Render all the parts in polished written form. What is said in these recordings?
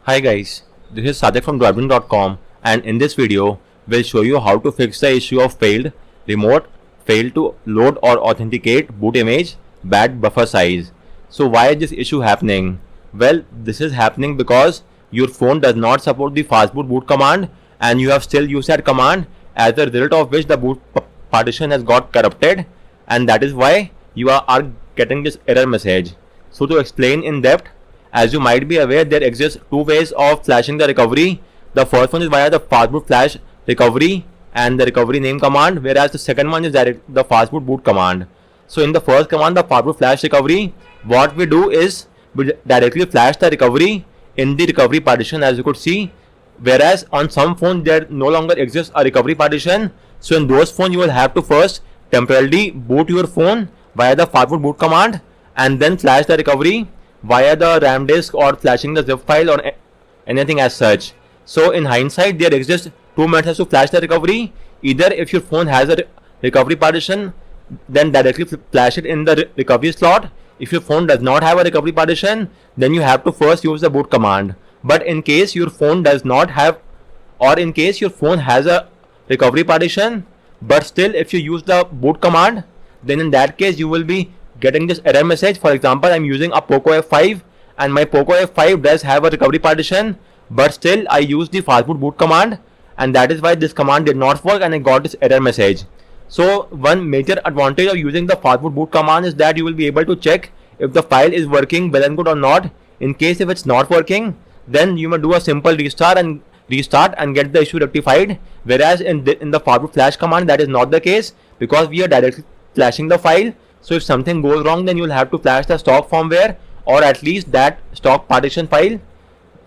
Hi guys, this is Sadik from Dwarven.com, and in this video, we'll show you how to fix the issue of failed remote, failed to load or authenticate boot image, bad buffer size. So why is this issue happening? Well, this is happening because your phone does not support the fastboot boot command and you have still used that command, as a result of which the boot partition has got corrupted, and that is why you are getting this error message. So to explain in depth, as you might be aware, there exists two ways of flashing the recovery. The first one is via the fastboot flash recovery and the recovery name command, whereas the second one is direct the fastboot boot command. So in the first command, the fastboot flash recovery, what we do is we directly flash the recovery in the recovery partition, as you could see, whereas on some phones there no longer exists a recovery partition. So in those phones you will have to first temporarily boot your phone via the fastboot boot command and then flash the recovery via the RAM disk or flashing the zip file or anything as such. So in hindsight, there exist two methods to flash the recovery. Either if your phone has a recovery partition, then directly flash it in the recovery slot. If your phone does not have a recovery partition, then you have to first use the boot command. But in case your phone does not have, or in case your phone has a recovery partition, but still if you use the boot command, then in that case you will be getting this error message. For example, I'm using a Poco F5 and my Poco F5 does have a recovery partition, but still I use the fastboot boot command, and that is why this command did not work and I got this error message. So one major advantage of using the fastboot boot command is that you will be able to check if the file is working well and good or not. In case if it's not working, then you may do a simple restart and get the issue rectified, whereas in the fastboot flash command that is not the case, because we are directly flashing the file. So if something goes wrong, then you will have to flash the stock firmware or at least that stock partition file.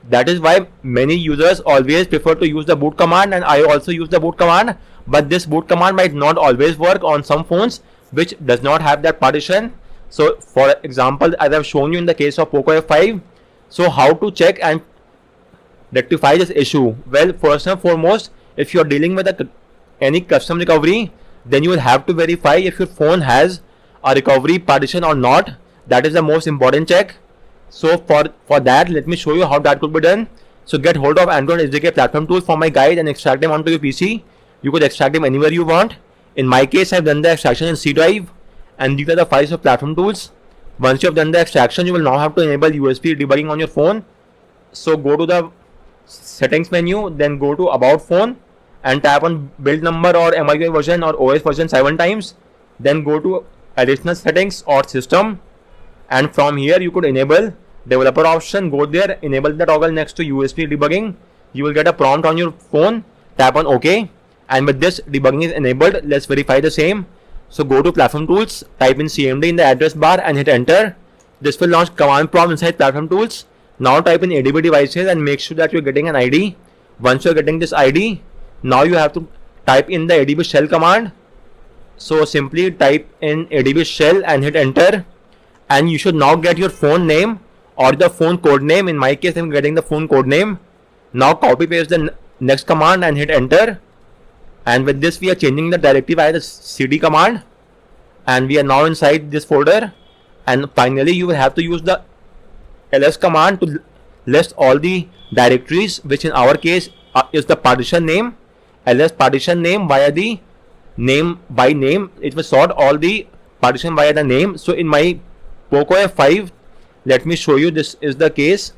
That is why many users always prefer to use the boot command, and I also use the boot command, but this boot command might not always work on some phones which does not have that partition. So for example, as I have shown you in the case of Poco F5, so how to check and rectify this issue? Well, first and foremost, if you are dealing with any custom recovery, then you will have to verify if your phone has a recovery partition or not. That is the most important check. So for that, let me show you how that could be done. So get hold of Android SDK platform tools for my guide and extract them onto your PC. You could extract them anywhere you want. In my case, I've done the extraction in C drive, and these are the files of platform tools. Once you have done the extraction, you will now have to enable USB debugging on your phone. So go to the settings menu, then go to about phone and tap on build number or MIUI version or OS version 7 times. Then go to additional settings or system, and from here you could enable developer option. Go there, enable the toggle next to USB debugging. You will get a prompt on your phone. Tap on OK, and with this debugging is enabled. Let's verify the same. So go to platform tools, type in CMD in the address bar and hit enter. This will launch command prompt inside platform tools. Now type in ADB devices and make sure that you're getting an ID. Once you're getting this ID, now you have to type in the ADB shell command. So simply type in ADB shell and hit enter, and you should now get your phone name or the phone code name. In my case, I'm getting the phone code name. Now copy paste the next command and hit enter, and with this we are changing the directory via the cd command, and we are now inside this folder. And finally you will have to use the ls command to list all the directories, which in our case is the partition name. Ls partition name via the name by name, it will sort all the partition via the name. So in my Poco F5, let me show you, this is the case.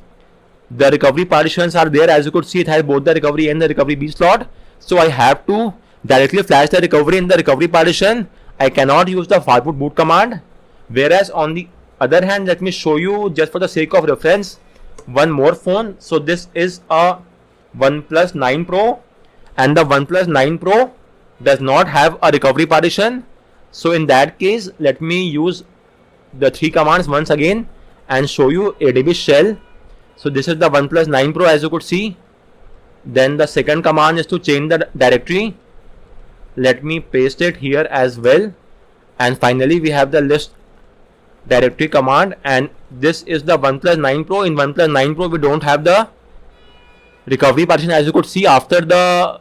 The recovery partitions are there. As you could see, it has both the recovery and the recovery B slot. So I have to directly flash the recovery in the recovery partition. I cannot use the fastboot boot command. Whereas on the other hand, let me show you, just for the sake of reference, one more phone. So this is a OnePlus 9 Pro, and the OnePlus 9 Pro does not have a recovery partition. So in that case, let me use the three commands once again and show you ADB shell. So this is the OnePlus 9 Pro, as you could see. Then the second command is to change the directory. Let me paste it here as well. And finally we have the list directory command, and this is the OnePlus 9 Pro. In OnePlus 9 Pro we don't have the recovery partition. As you could see, after the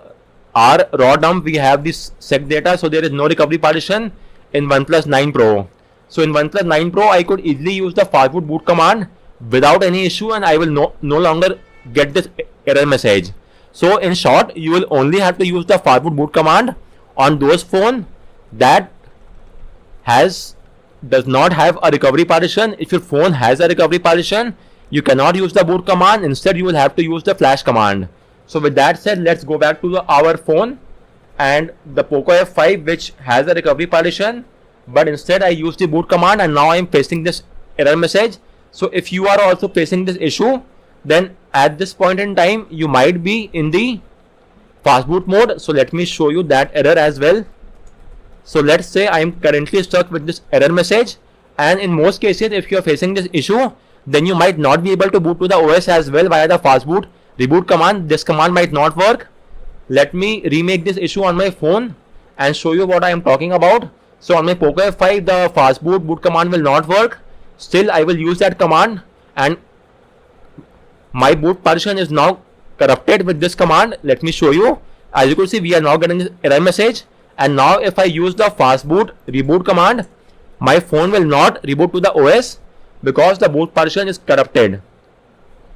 R raw dump we have this sec data, so there is no recovery partition in OnePlus 9 Pro. So in OnePlus 9 Pro I could easily use the fastboot boot command without any issue, and I will no longer get this error message. So in short, you will only have to use the fastboot boot command on those phone that does not have a recovery partition. If your phone has a recovery partition, you cannot use the boot command. Instead, you will have to use the flash command. So with that said, let's go back to our phone and the Poco F5, which has a recovery partition, but instead I use the boot command, and now I am facing this error message. So if you are also facing this issue, then at this point in time you might be in the fast boot mode. So let me show you that error as well. So let's say I am currently stuck with this error message, and in most cases if you are facing this issue, then you might not be able to boot to the OS as well via the fastboot reboot command. This command might not work. Let me remake this issue on my phone and show you what I am talking about. So on my Poco F5, the fastboot boot command will not work. Still, I will use that command, and my boot partition is now corrupted with this command. Let me show you. As you can see, we are now getting this error message, and now if I use the fastboot reboot command, my phone will not reboot to the OS because the boot partition is corrupted.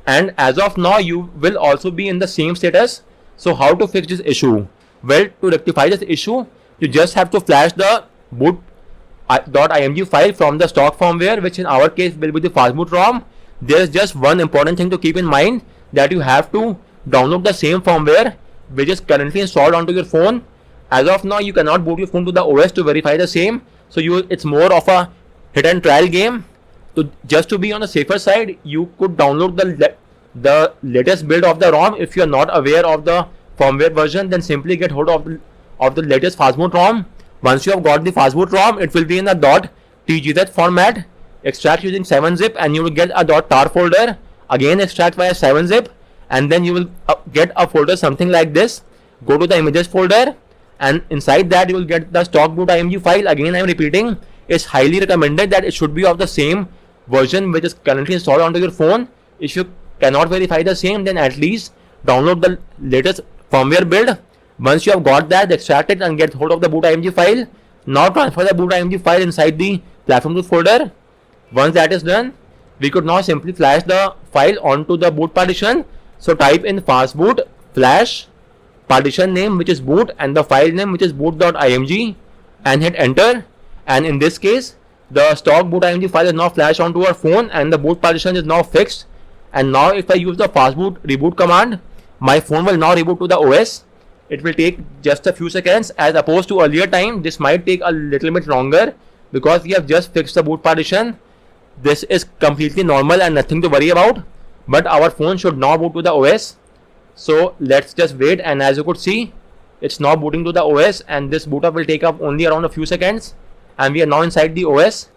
And as of now, you will also be in the same status. So how to fix this issue? Well, to rectify this issue, you just have to flash the boot.img file from the stock firmware, which in our case will be the fastboot ROM. There is just one important thing to keep in mind, that you have to download the same firmware which is currently installed onto your phone. As of now, you cannot boot your phone to the OS to verify the same. So it's more of a hit and trial game. So just to be on the safer side, you could download the latest build of the ROM. If you are not aware of the firmware version, then simply get hold of the latest fastboot ROM. Once you have got the fastboot ROM, it will be in a .tgz format. Extract using 7-zip, and you will get a .tar folder. Again, extract via 7-zip, and then you will get a folder something like this. Go to the images folder, and inside that you will get the stock boot.img file. Again, I am repeating, it's highly recommended that it should be of the same version which is currently installed onto your phone. If you cannot verify the same, then at least download the latest firmware build. Once you have got that, extract it and get hold of the boot.img file. Now transfer the boot.img file inside the platform tools folder. Once that is done, we could now simply flash the file onto the boot partition. So type in fastboot flash partition name, which is boot, and the file name, which is boot.img, and hit enter. And in this case, the stock boot.img file is now flashed onto our phone, and the boot partition is now fixed. And now if I use the fastboot reboot command, my phone will now reboot to the OS. It will take just a few seconds, as opposed to earlier time. This might take a little bit longer because we have just fixed the boot partition. This is completely normal and nothing to worry about, but our phone should now boot to the OS. So let's just wait, and as you could see, it's now booting to the OS, and this boot up will take up only around a few seconds, and we are now inside the OS.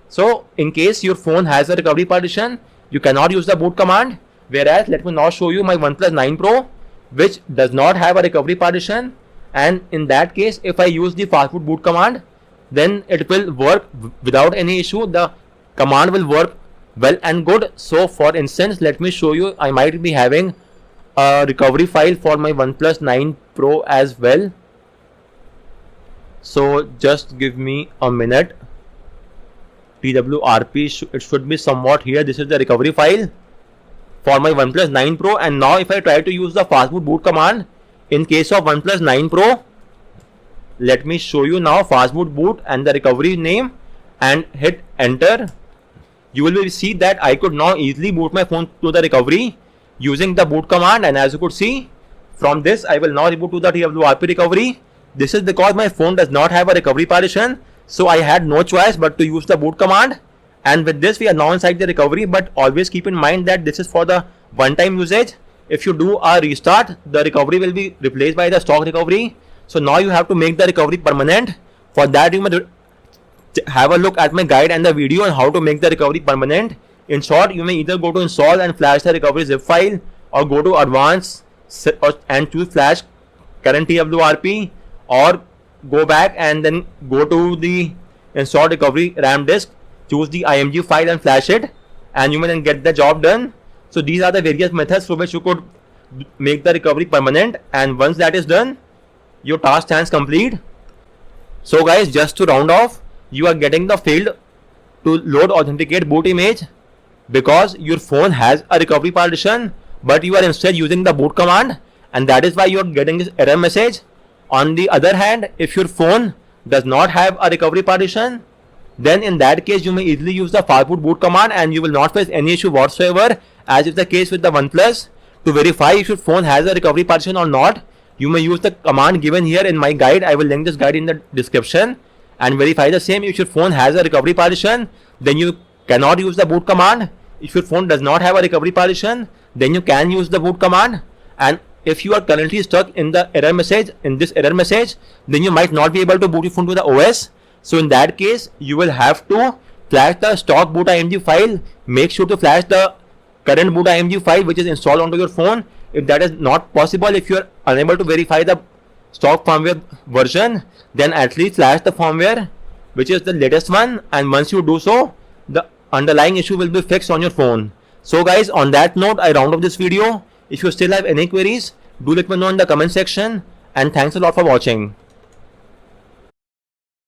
So in case your phone has a recovery partition, you cannot use the boot command. Whereas let me now show you my OnePlus 9 Pro, which does not have a recovery partition, and in that case, if I use the fastboot boot command, then it will work without any issue. The command will work well and good. So for instance, let me show you, I might be having a recovery file for my OnePlus 9 Pro as well. So just give me a minute. TWRP, it should be somewhat here. This is the recovery file for my OnePlus 9 Pro. And now if I try to use the fastboot boot command in case of OnePlus 9 Pro, let me show you now fastboot boot and the recovery name, and hit enter. You will see that I could now easily boot my phone to the recovery using the boot command. And as you could see, from this I will now reboot to the TWRP recovery. This is because my phone does not have a recovery partition, so I had no choice but to use the boot command. And with this, we are now inside the recovery, but always keep in mind that this is for the one-time usage. If you do a restart, the recovery will be replaced by the stock recovery. So now you have to make the recovery permanent. For that, you may have a look at my guide and the video on how to make the recovery permanent. In short, you may either go to install and flash the recovery zip file, or go to advanced and choose flash current TWRP, or go back and then go to the install recovery RAM disk, choose the IMG file and flash it, and you may then get the job done. So these are the various methods through which you could make the recovery permanent, and once that is done, your task stands complete. So guys, just to round off, you are getting the failed to load authenticate boot image because your phone has a recovery partition, but you are instead using the boot command, and that is why you are getting this error message. On the other hand, if your phone does not have a recovery partition, then in that case you may easily use the fastboot boot command and you will not face any issue whatsoever, as is the case with the OnePlus. To verify if your phone has a recovery partition or not, you may use the command given here in my guide. I will link this guide in the description, and verify the same. If your phone has a recovery partition, then you cannot use the boot command. If your phone does not have a recovery partition, then you can use the boot command. And if you are currently stuck in the error message, then you might not be able to boot your phone to the OS. So in that case, you will have to flash the stock boot IMG file. Make sure to flash the current boot IMG file which is installed onto your phone. If that is not possible, if you are unable to verify the stock firmware version, then at least flash the firmware which is the latest one, and once you do so, the underlying issue will be fixed on your phone. So guys, on that note, I round up this video. If you still have any queries, do let me know in the comment section, and thanks a lot for watching.